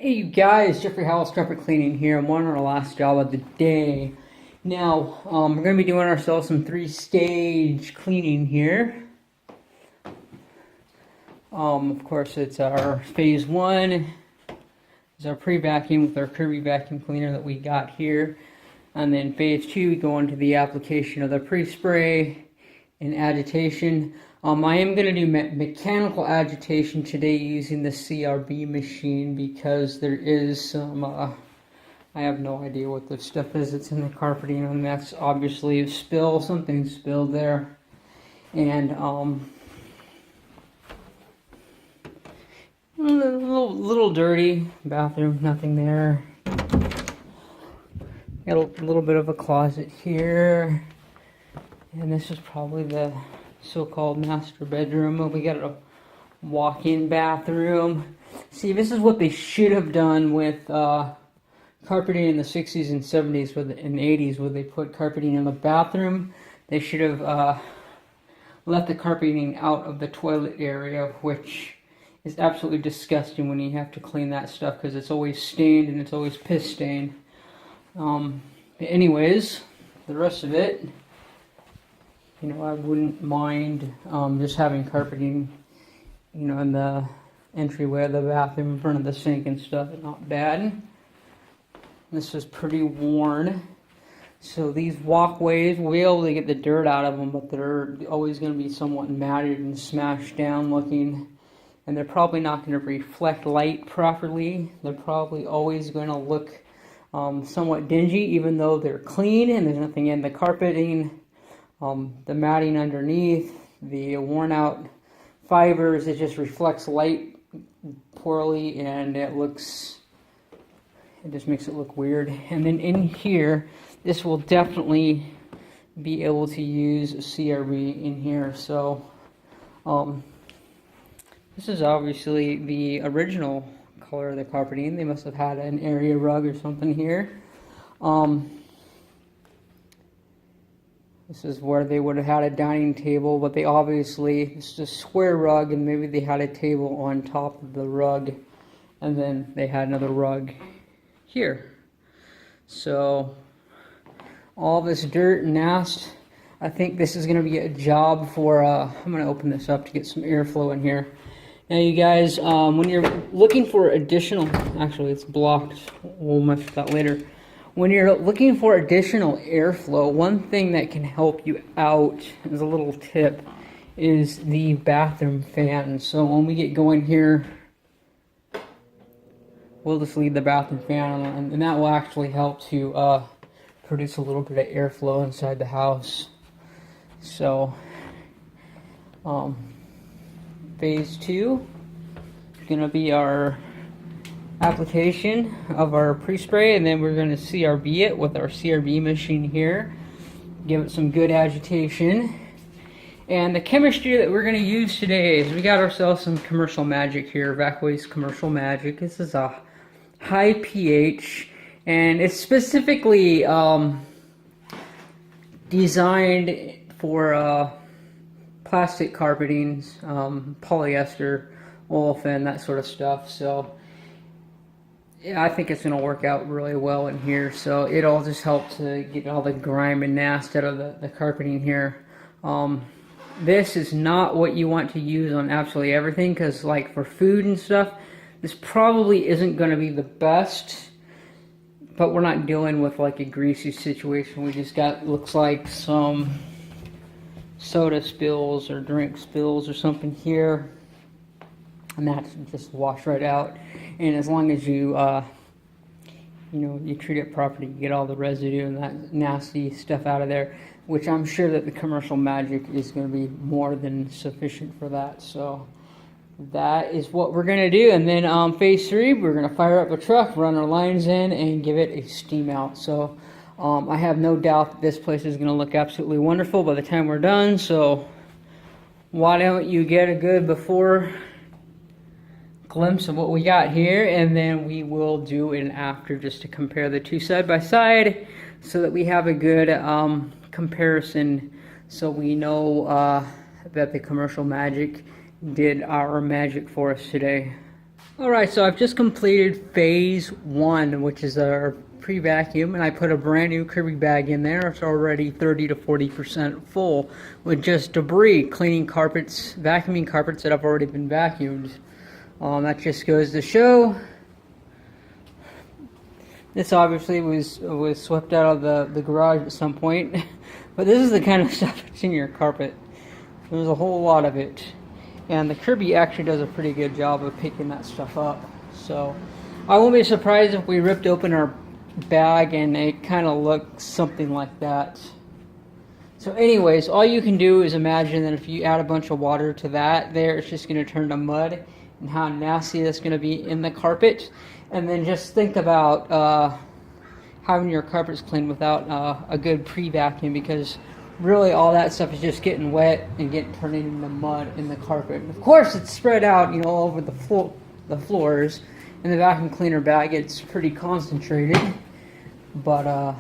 Hey you guys, Jeffrey Howells carpet cleaning here. I'm on our last job of the day. Now, we're going to be doing ourselves some 3-stage cleaning here. Of course, it's our phase 1. It's our pre-vacuum with our Kirby vacuum cleaner that we got here. And then phase 2, we go into the application of the pre-spray and agitation. I am going to do mechanical agitation today using the CRB machine because there is some, I have no idea what this stuff is. It's in the carpeting, and that's obviously a spill. Something spilled there. And, a little dirty. Bathroom, nothing there. Got a little bit of a closet here. And this is probably the so-called master bedroom. We got a walk-in bathroom. See, this is what they should have done with carpeting in the 60s and 70s and 80s, where they put carpeting in the bathroom. They should have left the carpeting out of the toilet area, which is absolutely disgusting when you have to clean that stuff because it's always stained and it's always piss stained. Anyways, the rest of it, you know, I wouldn't mind just having carpeting, you know, in the entryway of the bathroom in front of the sink and stuff. It's not bad. This is pretty worn. So these walkways, we'll be able to get the dirt out of them, but they're always going to be somewhat matted and smashed down looking. And they're probably not going to reflect light properly. They're probably always going to look somewhat dingy, even though they're clean and there's nothing in the carpeting. The matting underneath, the worn out fibers, it just reflects light poorly and it just makes it look weird. And then in here, this will definitely be able to use CRB in here. So this is obviously the original color of the carpeting. They must have had an area rug or something here. This is where they would have had a dining table, but they obviously, it's a square rug, and maybe they had a table on top of the rug, and then they had another rug here. So, all this dirt and nast, I think this is going to be a job for, I'm going to open this up to get some airflow in here. Now you guys, when you're looking for additional, actually it's blocked, we'll mess with that later. When you're looking for additional airflow, one thing that can help you out, as a little tip, is the bathroom fan. So when we get going here, we'll just leave the bathroom fan on, and that will actually help to produce a little bit of airflow inside the house. So, phase 2 is going to be our application of our pre-spray, and then we're going to CRB it with our CRB machine here, give it some good agitation. And the chemistry that we're going to use today is we got ourselves some Commercial Magic here, Vacway's Commercial Magic. This is a high pH, and it's specifically designed for plastic carpetings, polyester, olefin, that sort of stuff. So yeah, I think it's going to work out really well in here. So it'll just help to get all the grime and nast out of the carpeting here. This is not what you want to use on absolutely everything, because like for food and stuff, this probably isn't going to be the best. But we're not dealing with like a greasy situation. We just got, looks like some soda spills or drink spills or something here. And that's just wash right out. And as long as you, you know, you treat it properly, you get all the residue and that nasty stuff out of there, which I'm sure that the Commercial Magic is going to be more than sufficient for that. So that is what we're going to do. And then phase 3, we're going to fire up a truck, run our lines in, and give it a steam out. So I have no doubt that this place is going to look absolutely wonderful by the time we're done. So why don't you get a good before glimpse of what we got here, and then we will do an after just to compare the two side by side so that we have a good comparison, so we know that the Commercial Magic did our magic for us today. Alright, so I've just completed phase 1, which is our pre-vacuum, and I put a brand new Kirby bag in there. It's already 30 to 40% full with just debris, cleaning carpets, vacuuming carpets that have already been vacuumed. That just goes to show. This obviously was swept out of the garage at some point, but this is the kind of stuff that's in your carpet. There's a whole lot of it. And the Kirby actually does a pretty good job of picking that stuff up. So I won't be surprised if we ripped open our bag and it kind of looks something like that. So anyways, all you can do is imagine that if you add a bunch of water to that there, it's just going to turn to mud, and how nasty that's going to be in the carpet. And then just think about having your carpets cleaned without a good pre-vacuum, because really all that stuff is just getting wet and getting turned into mud in the carpet. And of course, it's spread out, all over the floors. In the vacuum cleaner bag, it's pretty concentrated, but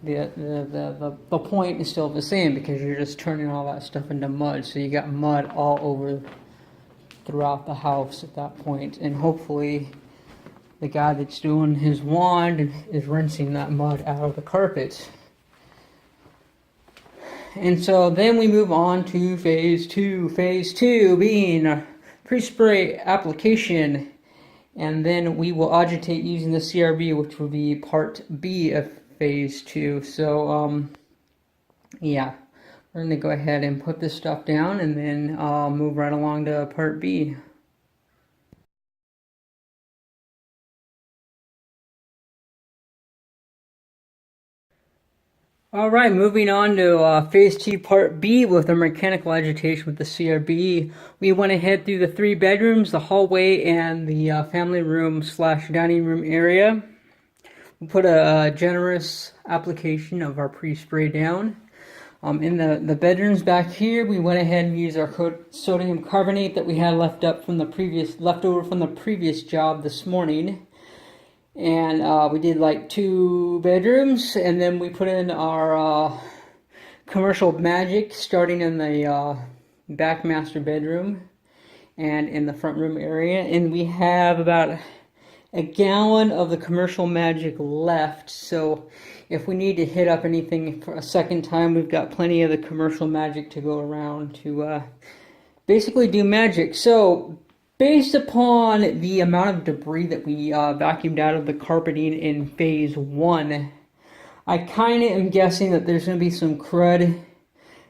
the point is still the same, because you're just turning all that stuff into mud. So you got mud all over throughout the house at that point, and hopefully the guy that's doing his wand is rinsing that mud out of the carpet. And so then we move on to phase 2. Phase 2 being a pre-spray application, and then we will agitate using the CRB, which will be part B of phase 2. So yeah, we're going to go ahead and put this stuff down and then move right along to part B. Alright, moving on to phase 2 part B with the mechanical agitation with the CRB. We went ahead through the 3 bedrooms, the hallway, and the family room / dining room area. We put a generous application of our pre-spray down. In the bedrooms back here, we went ahead and used our sodium carbonate that we had leftover from the previous job this morning. And we did like 2 bedrooms, and then we put in our commercial magic, starting in the back master bedroom and in the front room area. And we have about a gallon of the commercial magic left, so if we need to hit up anything for a second time, we've got plenty of the commercial magic to go around to basically do magic. So based upon the amount of debris that we vacuumed out of the carpeting in phase 1, I kind of am guessing that there's going to be some crud,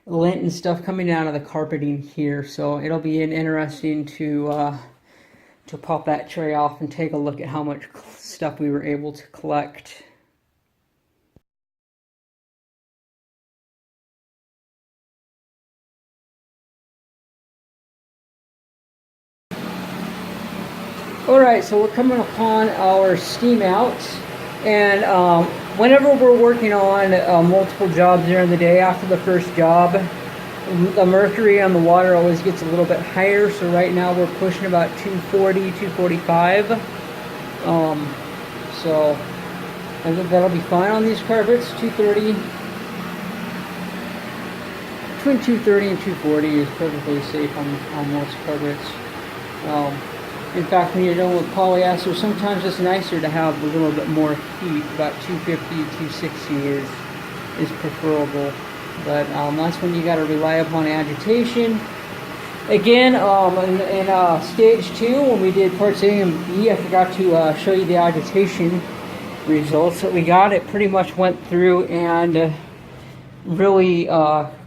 lint, and stuff coming out of the carpeting here. So it'll be interesting to pop that tray off and take a look at how much stuff we were able to collect. Alright, so we're coming upon our steam out, and whenever we're working on multiple jobs during the day after the first job, the mercury on the water always gets a little bit higher. So right now we're pushing about 240, 245. So I think that'll be fine on these carpets. 230, between 230 and 240 is perfectly safe on most carpets. In fact, when you're dealing with polyester, sometimes it's nicer to have a little bit more heat. About 250, 260 is preferable. But that's when you got to rely upon agitation. Again, in stage 2, when we did parts A and B, I forgot to show you the agitation results that we got. It pretty much went through and really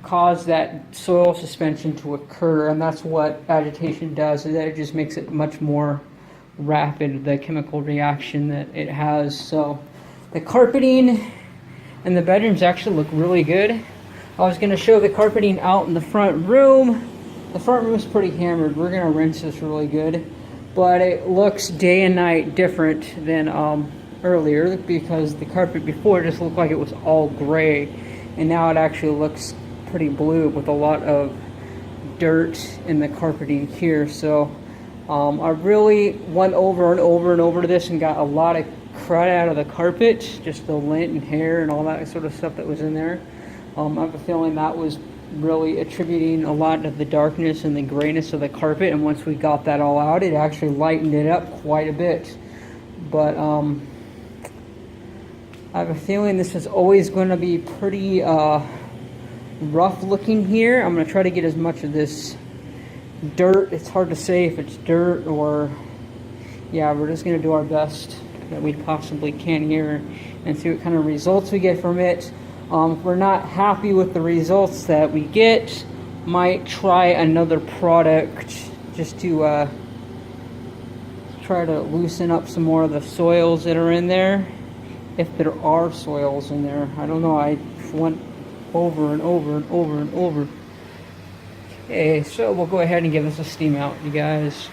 caused that soil suspension to occur, and that's what agitation does, is that it just makes it much more rapid, the chemical reaction that it has. So the carpeting and the bedrooms actually look really good. I was going to show the carpeting out in the front room. The front room is pretty hammered. We're going to rinse this really good, but it looks day and night different than earlier, because the carpet before just looked like it was all gray, and now it actually looks pretty blue with a lot of dirt in the carpeting here. So I really went over and over and over to this and got a lot of crud out of the carpet, just the lint and hair and all that sort of stuff that was in there. I have a feeling that was really attributing a lot of the darkness and the grayness of the carpet, and once we got that all out, it actually lightened it up quite a bit. But I have a feeling this is always going to be pretty rough looking here. I'm going to try to get as much of this dirt. It's hard to say if it's dirt or, yeah, we're just going to do our best that we possibly can here and see what kind of results we get from it. If we're not happy with the results that we get, might try another product just to try to loosen up some more of the soils that are in there, if there are soils in there. I don't know, I went over and over and over and over. Okay, so we'll go ahead and give this a steam out, you guys.